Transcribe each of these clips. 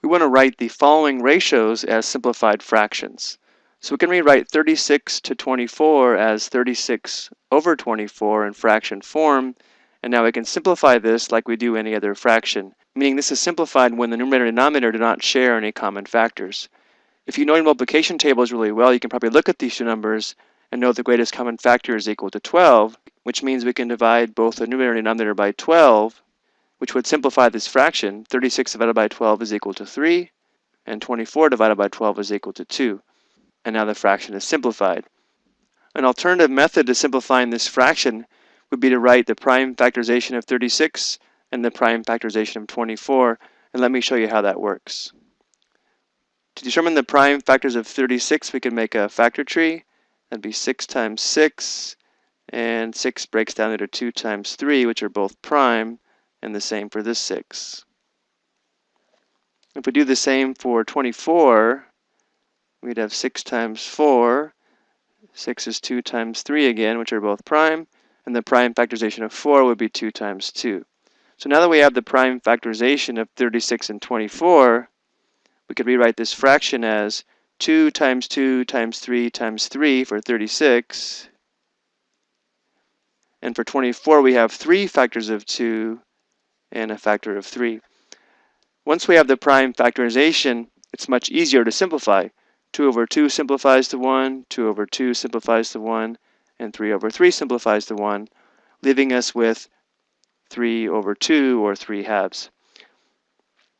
we want to write the following ratios as simplified fractions. So we can rewrite 36 to 24 as 36 over 24 in fraction form, and now we can simplify this like we do any other fraction, meaning this is simplified when the numerator and denominator do not share any common factors. If you know your multiplication tables really well, you can probably look at these two numbers and know the greatest common factor is equal to 12, which means we can divide both the numerator and denominator by 12, which would simplify this fraction. 36 divided by 12 is equal to 3, and 24 divided by 12 is equal to 2. And now the fraction is simplified. An alternative method to simplifying this fraction would be to write the prime factorization of 36 and the prime factorization of 24, and let me show you how that works. To determine the prime factors of 36, we can make a factor tree. That'd be 6 times 6, and 6 breaks down into 2 times 3, which are both prime, and the same for this 6. If we do the same for 24, we'd have 6 times 4, 6 is 2 times 3 again, which are both prime, and the prime factorization of 4 would be 2 times 2. So now that we have the prime factorization of 36 and 24, we could rewrite this fraction as 2 times 2 times 3 times 3 for 36. And for 24, we have 3 factors of 2 and a factor of 3. Once we have the prime factorization, it's much easier to simplify. 2 over 2 simplifies to 1, 2 over 2 simplifies to 1, and 3 over 3 simplifies to 1, leaving us with 3 over 2, or 3 halves.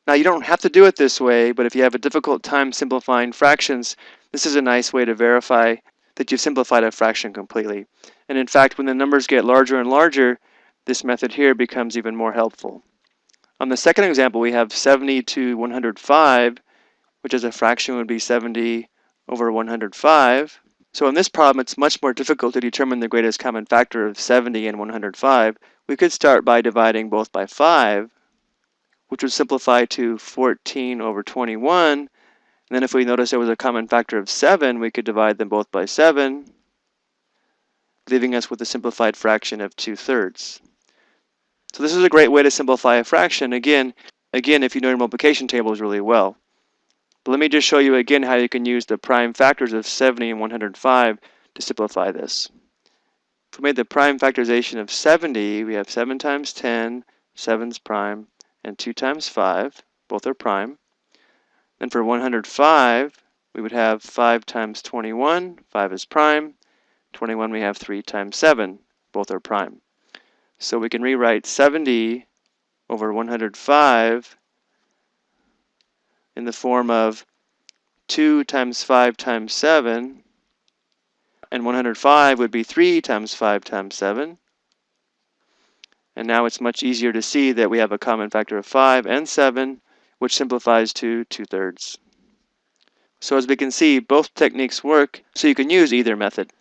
Now you don't have to do it this way, but if you have a difficult time simplifying fractions, this is a nice way to verify that you've simplified a fraction completely. And in fact, when the numbers get larger and larger, this method here becomes even more helpful. On the second example, we have 70 to 105, which as a fraction would be 70 over 105. So in this problem, it's much more difficult to determine the greatest common factor of 70 and 105. We could start by dividing both by 5, which would simplify to 14 over 21. And then if we notice there was a common factor of 7, we could divide them both by 7, leaving us with a simplified fraction of 2/3. So this is a great way to simplify a fraction, again, if you know your multiplication tables really well. But let me just show you again how you can use the prime factors of 70 and 105 to simplify this. If we made the prime factorization of 70, we have 7 times 10, 7's prime, and 2 times 5, both are prime. Then for 105, we would have 5 times 21, 5 is prime. 21 we have 3 times 7, both are prime. So we can rewrite 70 over 105 in the form of 2 times 5 times 7, and 105 would be 3 times 5 times 7. And now it's much easier to see that we have a common factor of 5 and 7, which simplifies to 2/3. So as we can see, both techniques work, so you can use either method.